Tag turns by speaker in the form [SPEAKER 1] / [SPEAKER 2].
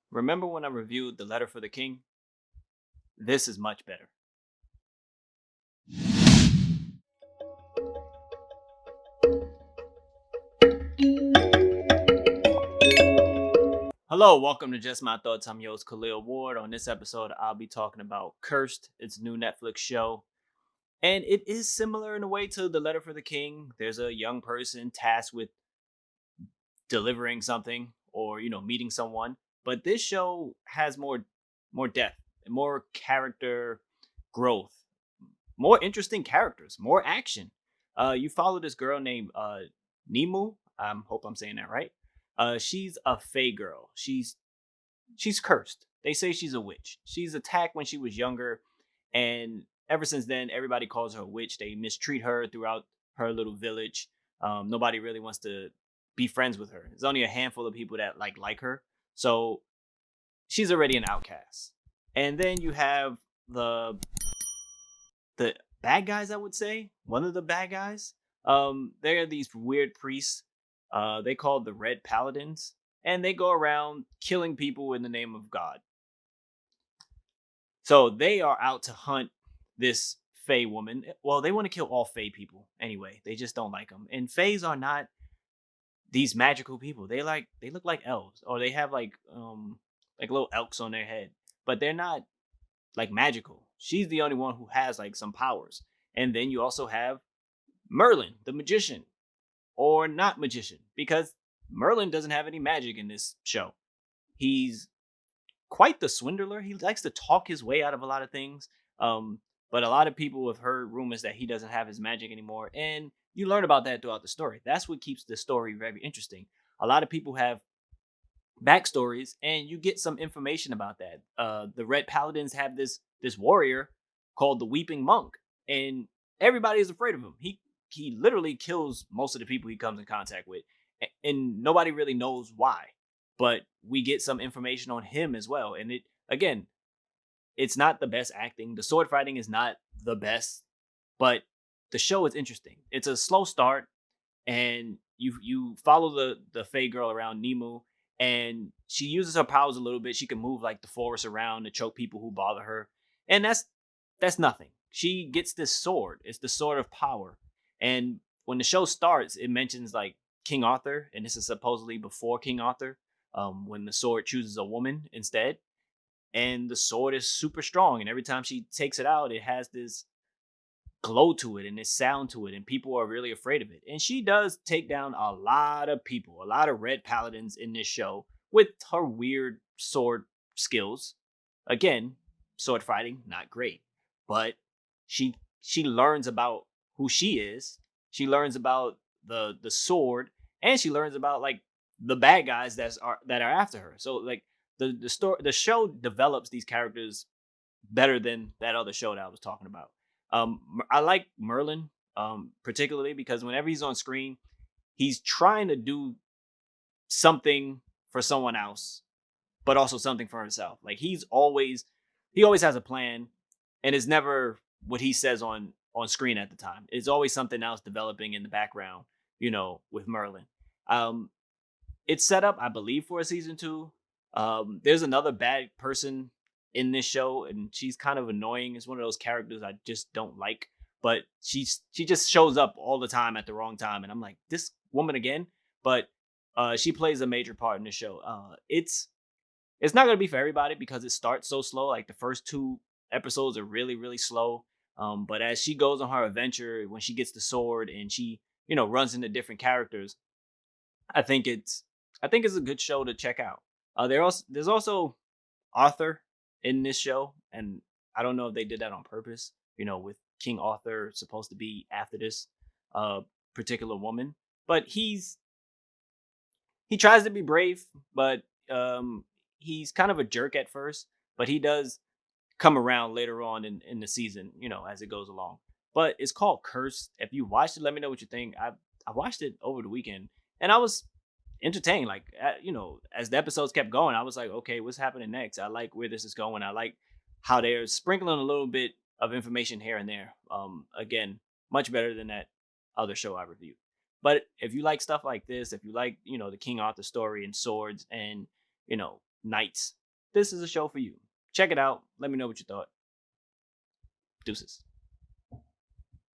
[SPEAKER 1] Remember when I reviewed The Letter for the King? This is much better. Hello, welcome to Just My Thoughts. I'm your host, Khaleel Ward. On this episode, I'll be talking about Cursed. It's a new Netflix show. And it is similar in a way to The Letter for the King. There's a young person tasked with delivering something or, meeting someone. But this show has more depth, more character growth, more interesting characters, more action. You follow this girl named Nimue. I hope I'm saying that right. She's a Fey girl. She's cursed. They say she's a witch. She's attacked when she was younger, and ever since then, everybody calls her a witch. They mistreat her throughout her little village. Nobody really wants to be friends with her. There's only a handful of people that like her. So she's already an outcast. And then you have the bad guys, I would say. One of the bad guys. They're these weird priests. They called the Red Paladins, and they go around killing people in the name of God. So they are out to hunt this Fey woman. Well, they want to kill all Fey people anyway. They just don't like them. And Feys are not these magical people. They look like elves, or they have like little elks on their head, but they're not like magical. She's the only one who has like some powers. And then you also have Merlin, the magician, or not magician, because Merlin doesn't have any magic in this show. He's quite the swindler. He likes to talk his way out of a lot of things. But a lot of people have heard rumors that he doesn't have his magic anymore. And you learn about that throughout the story. That's what keeps the story very interesting. A lot of people have backstories, and you get some information about that. The Red Paladins have this warrior called the Weeping Monk, and everybody is afraid of him. He literally kills most of the people he comes in contact with, and nobody really knows why. But we get some information on him as well, and it again, it's not the best acting. The sword fighting is not the best, but the show is interesting. It's a slow start, and you follow the Fey girl around Nimue, and she uses her powers a little bit. She can move like the forest around to choke people who bother her, and that's nothing. She gets this sword. It's the sword of power, and when the show starts, it mentions like King Arthur, and this is supposedly before King Arthur, when the sword chooses a woman instead, and the sword is super strong, and every time she takes it out, it has this glow to it and this sound to it, and people are really afraid of it. And she does take down a lot of people, a lot of Red Paladins in this show with her weird sword skills. Again, sword fighting not great, but she learns about who she is. She learns about the sword, and she learns about like the bad guys that are after her. So like the show develops these characters better than that other show that I was talking about. I like Merlin, particularly because whenever he's on screen, he's trying to do something for someone else, but also something for himself. Like he always has a plan, and it's never what he says on screen at the time. It's always something else developing in the background, with Merlin. Um, it's set up, I believe, for a season two. There's another bad person in this show, and she's kind of annoying. It's one of those characters I just don't like. But she just shows up all the time at the wrong time, and I'm like, this woman again. But she plays a major part in the show. It's not gonna be for everybody because it starts so slow. Like the first two episodes are really really slow. But as she goes on her adventure, when she gets the sword and she runs into different characters, I think it's I think it's a good show to check out. There's also Arthur in this show, and I don't know if they did that on purpose. With King Arthur supposed to be after this uh particular woman, but he tries to be brave, but he's kind of a jerk at first, but he does come around later on in the season, as it goes along. But it's called Curse. If you watched it, let me know what you think. I watched it over the weekend, and I was entertained. Like as the episodes kept going, I was like, okay, what's happening next? I like where this is going. I like how they're sprinkling a little bit of information here and there. Again, much better than that other show I reviewed. But if you like stuff like this, if you like the King Arthur story and swords and you know knights, this is a show for you. Check it out. Let me know what you thought. Deuces.